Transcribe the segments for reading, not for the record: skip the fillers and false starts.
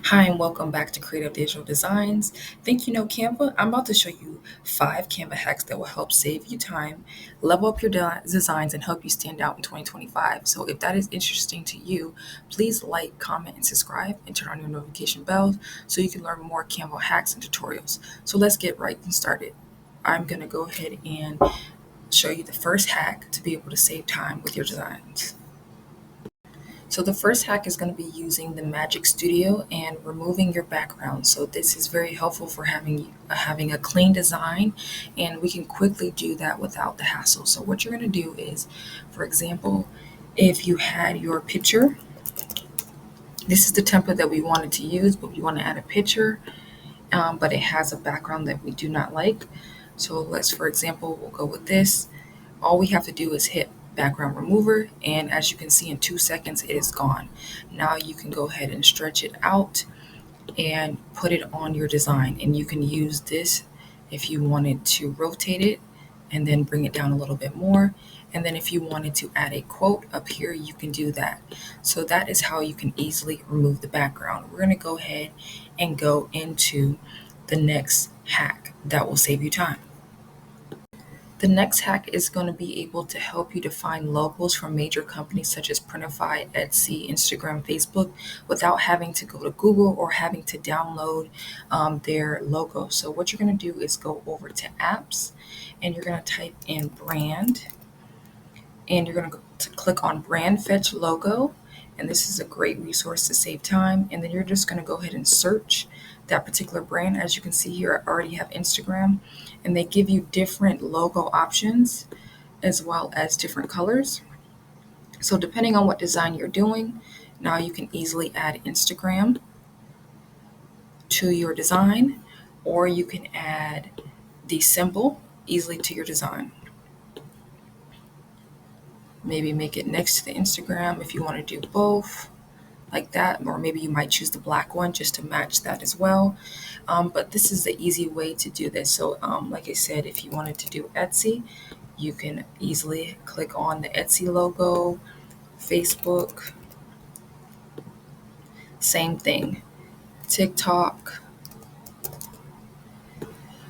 Hi, and welcome back to Creative Digital Designs. Think you know Canva? I'm about to show you 5 Canva hacks that will help save you time, level up your designs, and help you stand out in 2025. So, if that is interesting to you, please like, comment, and subscribe, and turn on your notification bells so you can learn more Canva hacks and tutorials. So, let's get right and started. I'm going to go ahead and show you the first hack to be able to save time with your designs. So the first hack is going to be using the Magic Studio and removing your background. So this is very helpful for having a clean design, and we can quickly do that without the hassle. So what you're going to do is, for example, if you had your picture, this is the template that we wanted to use, but we want to add a picture, but it has a background that we do not like. So let's, for example, we'll go with this. All we have to do is hit background remover, and as you can see, in 2 seconds it is gone. Now you can go ahead and stretch it out and put it on your design, and you can use this if you wanted to rotate it and then bring it down a little bit more. And then if you wanted to add a quote up here, you can do that. So that is how you can easily remove the background. We're going to go ahead and go into the next hack that will save you time. The next hack is going to be able to help you define logos from major companies such as Printify, Etsy, Instagram, Facebook, without having to go to Google or having to download their logo. So what you're going to do is go over to apps, and you're going to type in brand, and you're going to click on brand fetch logo. And this is a great resource to save time. And then you're just going to go ahead and search that particular brand. As you can see here, I already have Instagram, and they give you different logo options as well as different colors. So depending on what design you're doing, now you can easily add Instagram to your design, or you can add the symbol easily to your design. Maybe make it next to the Instagram if you want to do both, like that, or maybe you might choose the black one just to match that as well. But this is the easy way to do this. So like I said, if you wanted to do Etsy, you can easily click on the Etsy logo. Facebook, same thing. TikTok.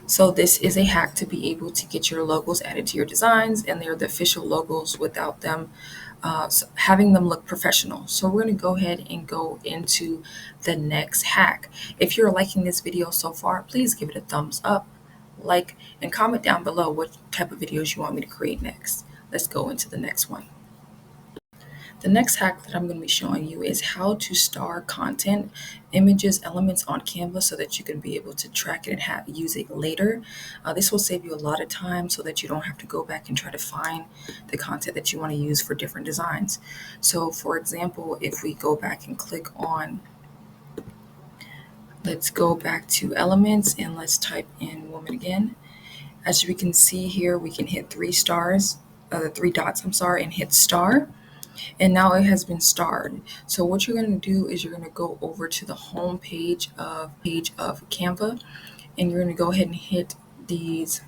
So this is a hack to be able to get your logos added to your designs, and they're the official logos without them having them look professional. So we're going to go ahead and go into the next hack. If you're liking this video so far, please give it a thumbs up, like, and comment down below what type of videos you want me to create next. Let's go into the next one. The next hack that I'm going to be showing you is how to star content, images, elements on Canva so that you can be able to track it and use it later. This will save you a lot of time so that you don't have to go back and try to find the content that you want to use for different designs. So for example, if we go back and click on, let's go back to elements and let's type in woman again. As we can see here, we can hit the 3 dots, and hit star. And now it has been starred. So what you're going to do is you're going to go over to the home page of Canva, and you're going to go ahead and hit these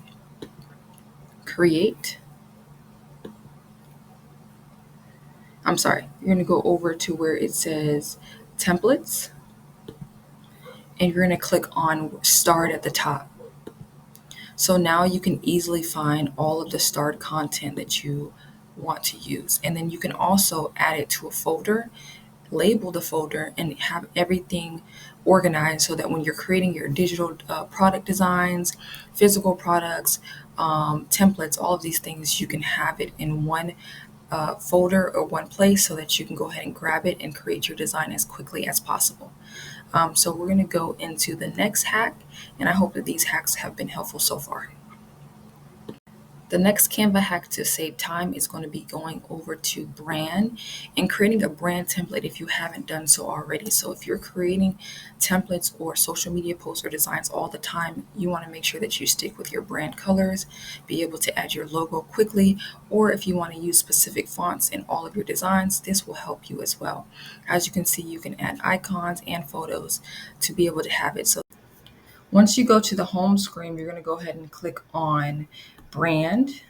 create. You're going to go over to where it says templates, and you're going to click on start at the top. So now you can easily find all of the starred content that you want to use. And then you can also add it to a folder, label the folder, and have everything organized so that when you're creating your digital product designs, physical products, templates, all of these things, you can have it in one folder or one place so that you can go ahead and grab it and create your design as quickly as possible. So we're going to go into the next hack, and I hope that these hacks have been helpful so far. The next Canva hack to save time is going to be going over to brand and creating a brand template if you haven't done so already. So if you're creating templates or social media posts or designs all the time, you want to make sure that you stick with your brand colors, be able to add your logo quickly, or if you want to use specific fonts in all of your designs, this will help you as well. As you can see, you can add icons and photos to be able to have it. So once you go to the home screen, you're going to go ahead and click on brand,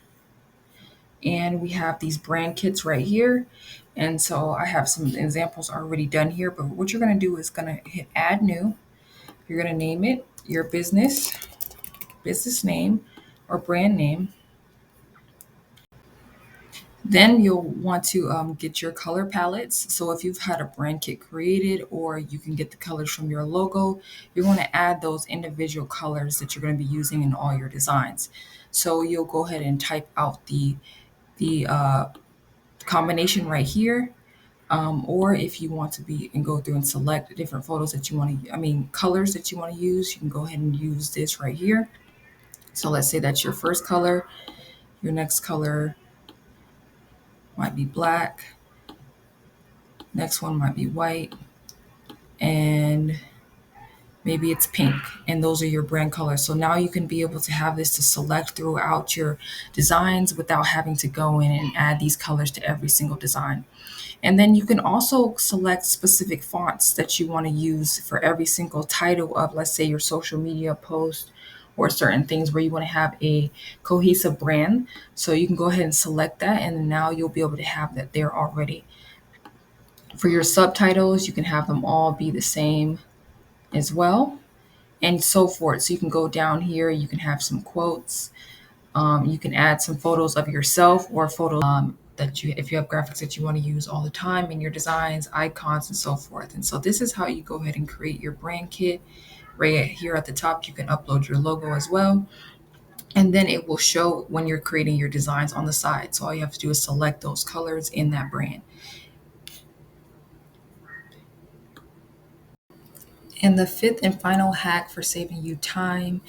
And we have these brand kits right here. And so I have some examples already done here, but what you're going to do is going to hit add new. You're going to name it your business name or brand name. Then you'll want to get your color palettes. So if you've had a brand kit created, or you can get the colors from your logo, you're going to add those individual colors that you're going to be using in all your designs. So you'll go ahead and type out the combination right here. Or if you want to be and go through and select different photos that you want to, colors that you want to use, you can go ahead and use this right here. So let's say that's your first color. Your next color might be black. Next one might be white. And maybe it's pink, and those are your brand colors. So now you can be able to have this to select throughout your designs without having to go in and add these colors to every single design. And then you can also select specific fonts that you want to use for every single title of, let's say, your social media post or certain things where you want to have a cohesive brand. So you can go ahead and select that, and then now you'll be able to have that there already. For your subtitles, you can have them all be the same as well, and so forth. So you can go down here, you can have some quotes, you can add some photos of yourself or photos that you, if you have graphics that you want to use all the time in your designs, icons, and so forth. And so this is how you go ahead and create your brand kit. Right here at the top, you can upload your logo as well. And then it will show when you're creating your designs on the side. So all you have to do is select those colors in that brand. And the fifth and final hack for saving you time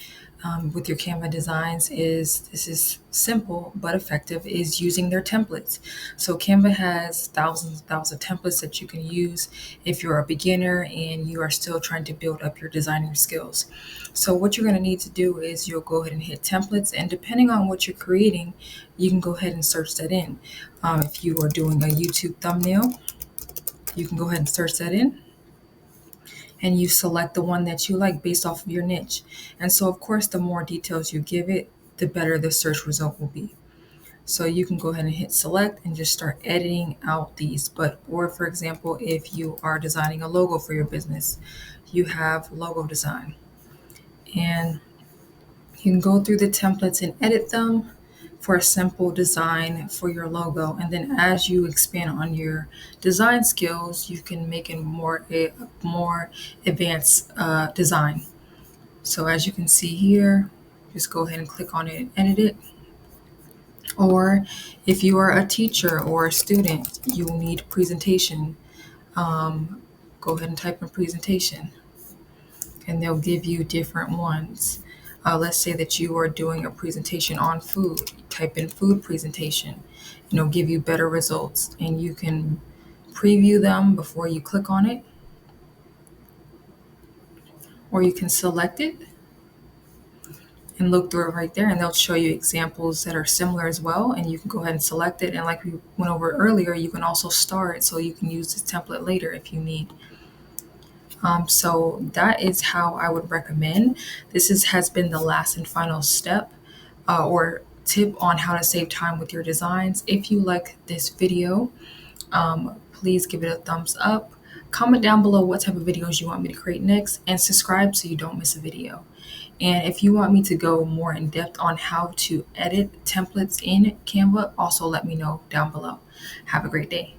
with your Canva designs is, this is simple but effective, is using their templates. So Canva has thousands and thousands of templates that you can use if you're a beginner and you are still trying to build up your designing skills. So what you're going to need to do is you'll go ahead and hit templates, and depending on what you're creating, you can go ahead and search that in. If you are doing a YouTube thumbnail, you can go ahead and search that in, and you select the one that you like based off of your niche. And so, of course, the more details you give it, the better the search result will be. So you can go ahead and hit select and just start editing out these. But, or for example, if you are designing a logo for your business, you have logo design, and you can go through the templates and edit them for a simple design for your logo. And then as you expand on your design skills, you can make a more advanced design. So as you can see here, just go ahead and click on it and edit it. Or if you are a teacher or a student, you will need presentation. Go ahead and type in presentation, and they'll give you different ones. Let's say that you are doing a presentation on food. Type in food presentation, and it'll give you better results. And you can preview them before you click on it, or you can select it and look through it right there, and they'll show you examples that are similar as well. And you can go ahead and select it. And like we went over earlier, you can also star it so you can use this template later if you need. So that is how I would recommend. Has been the last and final step or tip on how to save time with your designs. If you like this video, please give it a thumbs up. Comment down below what type of videos you want me to create next, and subscribe so you don't miss a video. And if you want me to go more in depth on how to edit templates in Canva, also let me know down below. Have a great day.